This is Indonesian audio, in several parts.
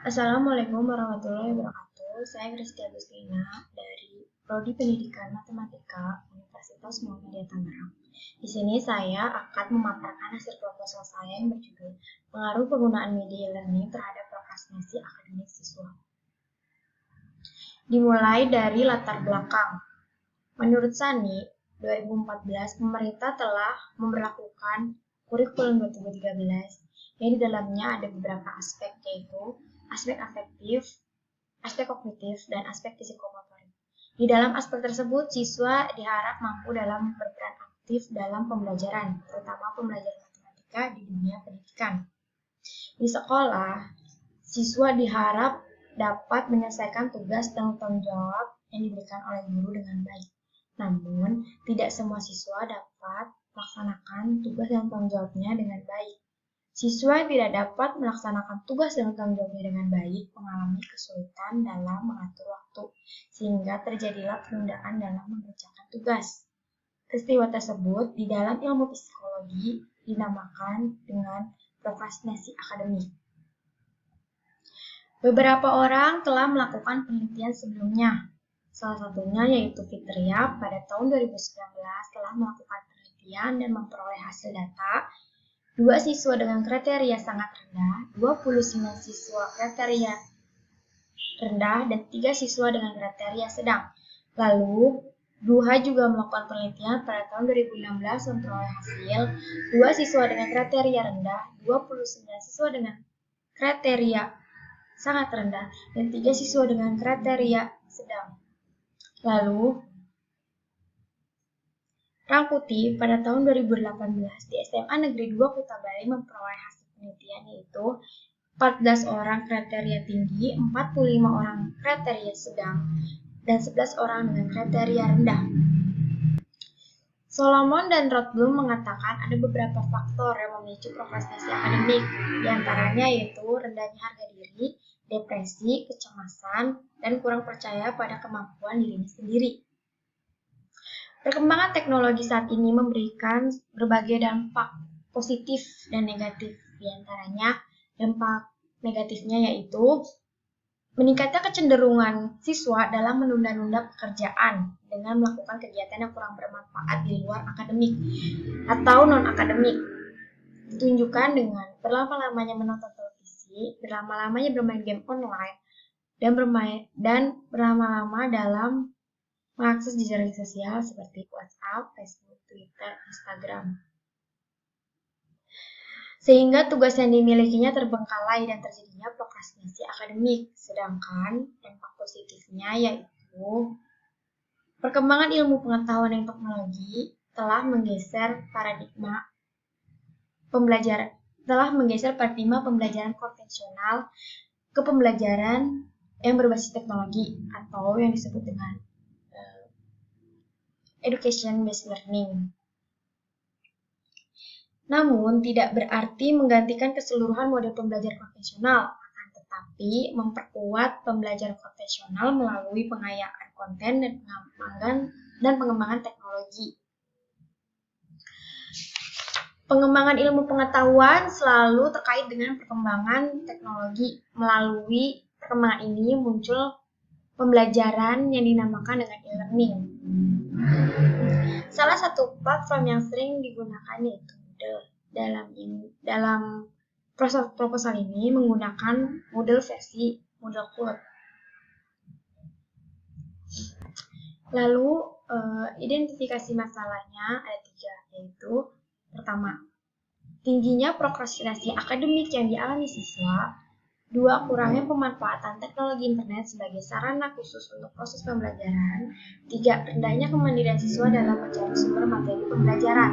Assalamualaikum warahmatullahi wabarakatuh. Saya Christy Agustina dari Prodi Pendidikan Matematika Universitas Muhammadiyah Tangerang. Di sini saya akan memaparkan hasil proposal saya yang berjudul Pengaruh Penggunaan Media Learning Terhadap Prokrastinasi Akademik Siswa. Dimulai dari latar belakang. Menurut Sani, 2014 pemerintah telah memberlakukan kurikulum 2013 yang di dalamnya ada beberapa aspek, yaitu aspek afektif, aspek kognitif, dan aspek psikomotorik. Di dalam aspek tersebut, siswa diharap mampu dalam berperan aktif dalam pembelajaran, terutama pembelajaran matematika di dunia pendidikan. Di sekolah, siswa diharap dapat menyelesaikan tugas dan tanggung jawab yang diberikan oleh guru dengan baik. Namun, tidak semua siswa dapat melaksanakan tugas dan tanggung jawabnya dengan baik. Siswa yang tidak dapat melaksanakan tugas dan tanggung jawabnya dengan baik mengalami kesulitan dalam mengatur waktu, sehingga terjadilah penundaan dalam mengerjakan tugas. Peristiwa tersebut di dalam ilmu psikologi dinamakan dengan prokrastinasi akademik. Beberapa orang telah melakukan penelitian sebelumnya. Salah satunya yaitu Fitria pada tahun 2019 telah melakukan penelitian dan memperoleh hasil data 2 siswa dengan kriteria sangat rendah, 29 siswa kriteria rendah, dan 3 siswa dengan kriteria sedang. Lalu, Duha juga melakukan penelitian pada tahun 2016 memperoleh hasil 2 siswa dengan kriteria rendah, 29 siswa dengan kriteria sangat rendah, dan 3 siswa dengan kriteria sedang. Lalu, Rangkuti pada tahun 2018 di SMA Negeri 2 Kuta Bali memperoleh hasil penelitian yaitu 14 orang kriteria tinggi, 45 orang kriteria sedang, dan 11 orang dengan kriteria rendah. Solomon dan Rothblum mengatakan ada beberapa faktor yang memicu prokrastinasi akademik, diantaranya yaitu rendahnya harga diri, depresi, kecemasan, dan kurang percaya pada kemampuan dirinya sendiri. Perkembangan teknologi saat ini memberikan berbagai dampak positif dan negatif. Di antaranya, dampak negatifnya yaitu meningkatnya kecenderungan siswa dalam menunda-nunda pekerjaan dengan melakukan kegiatan yang kurang bermanfaat di luar akademik atau non-akademik. Ditunjukkan dengan berlama-lamanya menonton televisi, berlama-lamanya bermain game online, dan berlama-lama dalam mengakses jejaring sosial seperti WhatsApp, Facebook, Twitter, Instagram. Sehingga tugas yang dimilikinya terbengkalai dan terjadinya prokrastinasi akademik. Sedangkan dampak positifnya yaitu perkembangan ilmu pengetahuan dan teknologi telah menggeser paradigma pembelajaran konvensional ke pembelajaran yang berbasis teknologi atau yang disebut dengan education based learning. Namun, tidak berarti menggantikan keseluruhan model pembelajaran konvensional, akan tetapi memperkuat pembelajaran konvensional melalui pengayaan konten dan pengembangan teknologi. Pengembangan ilmu pengetahuan selalu terkait dengan perkembangan teknologi. Melalui perkembangan ini muncul pembelajaran yang dinamakan dengan e-learning. Salah satu platform yang sering digunakan yaitu Moodle. Dalam proposal ini menggunakan Moodle versi Moodle Cloud. Lalu identifikasi masalahnya ada 3, yaitu pertama, tingginya prokrastinasi akademik yang dialami siswa. 2. Kurangnya pemanfaatan teknologi internet sebagai sarana khusus untuk proses pembelajaran. 3. Rendahnya kemandirian siswa dalam mencari sumber materi pembelajaran.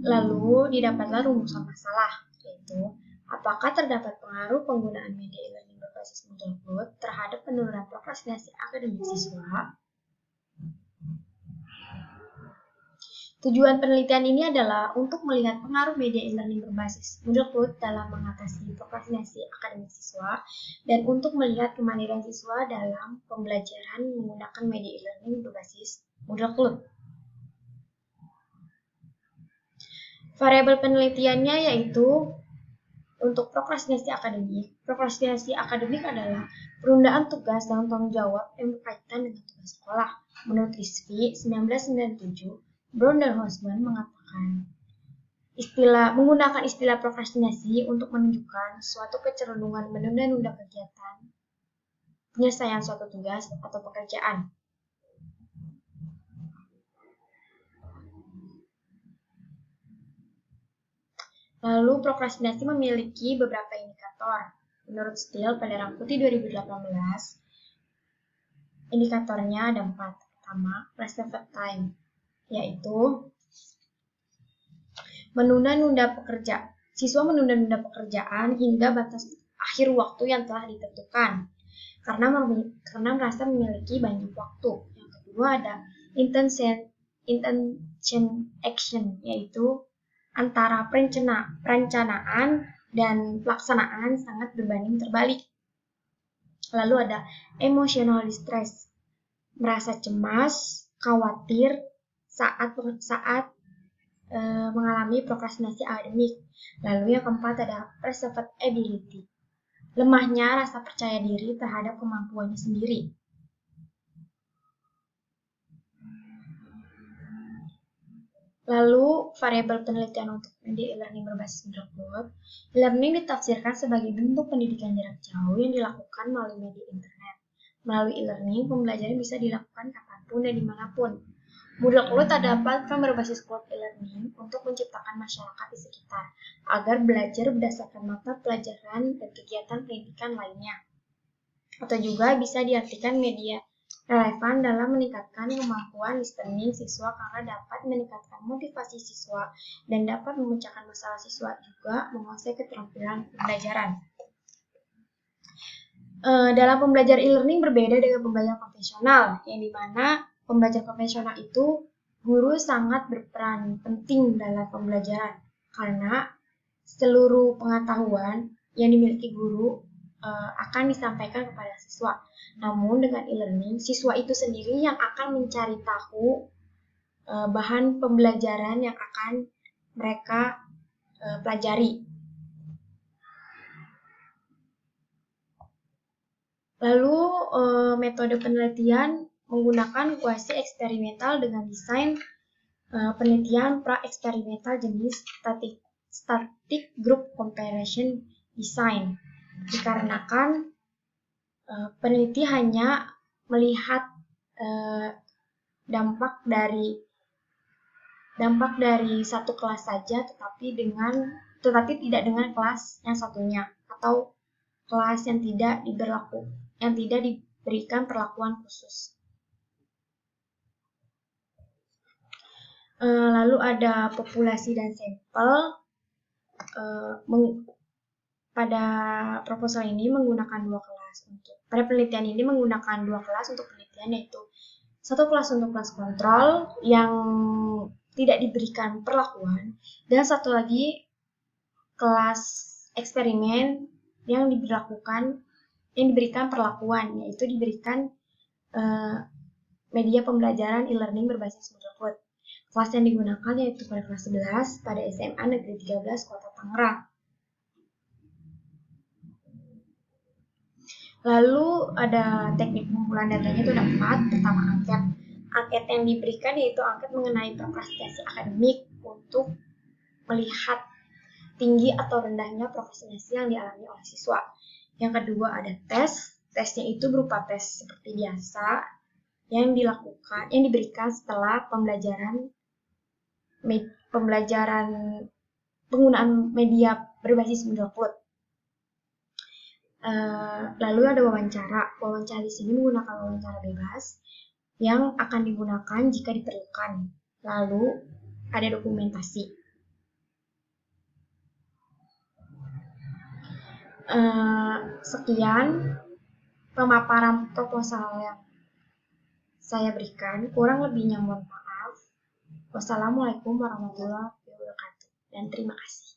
Lalu didapatlah rumusan masalah, yaitu apakah terdapat pengaruh penggunaan media e-learning berbasis Moodle Cloud terhadap penurunan prokrastinasi akademik siswa. Tujuan penelitian ini adalah untuk melihat pengaruh media e-learning berbasis Moodle Cloud dalam mengatasi prokrastinasi akademik siswa dan untuk melihat kemandirian siswa dalam pembelajaran menggunakan media e-learning berbasis Moodle Cloud. Variabel penelitiannya yaitu Untuk prokrastinasi akademik adalah penundaan tugas dan tanggung jawab yang berkaitan dengan tugas sekolah. Menurut Rizvi, 1997, Brown dan Hosman mengatakan, menggunakan istilah prokrastinasi untuk menunjukkan suatu kecenderungan menunda-nunda kegiatan penyelesaian suatu tugas atau pekerjaan. Lalu, prokrastinasi memiliki beberapa indikator. Menurut Steele pada Rangkuti 2018, indikatornya ada 4. Pertama, reserved time, yaitu menunda-nunda pekerjaan. Siswa menunda-nunda pekerjaan hingga batas akhir waktu yang telah ditentukan, karena merasa memiliki banyak waktu. Yang kedua ada intention action, yaitu antara perencanaan dan pelaksanaan sangat berbanding terbalik. Lalu ada emotional distress, merasa cemas, khawatir saat mengalami prokrastinasi akademik. Lalu yang keempat ada perceived ability, lemahnya rasa percaya diri terhadap kemampuannya sendiri. Lalu, variabel penelitian untuk media e-learning berbasis Blackboard. E-learning ditafsirkan sebagai bentuk pendidikan jarak jauh yang dilakukan melalui media internet. Melalui e-learning, pembelajaran bisa dilakukan kapanpun dan dimanapun. Moodle ada platform berbasis cloud e-learning untuk menciptakan masyarakat di sekitar, agar belajar berdasarkan mata pelajaran dan kegiatan pendidikan lainnya. Atau juga bisa diartikan media relevan dalam meningkatkan kemampuan listening siswa karena dapat meningkatkan motivasi siswa dan dapat memecahkan masalah siswa juga menguasai keterampilan pembelajaran. Dalam pembelajaran e-learning berbeda dengan pembelajaran konvensional, yang dimana pembelajaran konvensional itu guru sangat berperan penting dalam pembelajaran karena seluruh pengetahuan yang dimiliki guru akan disampaikan kepada siswa. Namun dengan e-learning, siswa itu sendiri yang akan mencari tahu bahan pembelajaran yang akan mereka pelajari. Lalu metode penelitian menggunakan kuasi eksperimental dengan desain penelitian pra-eksperimental jenis static group comparison design. Dikarenakan peneliti hanya melihat dampak dari satu kelas saja, tetapi tidak dengan kelas yang satunya atau kelas yang tidak diberikan perlakuan khusus. Lalu ada populasi dan sampel. Pada proposal ini menggunakan dua kelas pada penelitian ini menggunakan dua kelas untuk penelitian, yaitu satu kelas untuk kelas kontrol yang tidak diberikan perlakuan dan satu lagi kelas eksperimen yang diberikan perlakuan, yaitu diberikan media pembelajaran e-learning berbasis Moodle. Kelas yang digunakan yaitu pada kelas 11 pada SMA Negeri 13 Kota Tangerang. Lalu ada teknik pengumpulan datanya itu ada 4. Pertama, angket. Angket yang diberikan yaitu angket mengenai prokrastinasi akademik untuk melihat tinggi atau rendahnya prokrastinasi yang dialami oleh siswa. Yang kedua ada tes. Tesnya itu berupa tes seperti biasa yang diberikan setelah pembelajaran penggunaan media berbasis Moodle. Lalu ada wawancara. Wawancara di sini menggunakan wawancara bebas yang akan digunakan jika diperlukan. Lalu ada dokumentasi. Sekian pemaparan proposal yang saya berikan. Kurang lebihnya mohon maaf. Wassalamualaikum warahmatullahi wabarakatuh dan terima kasih.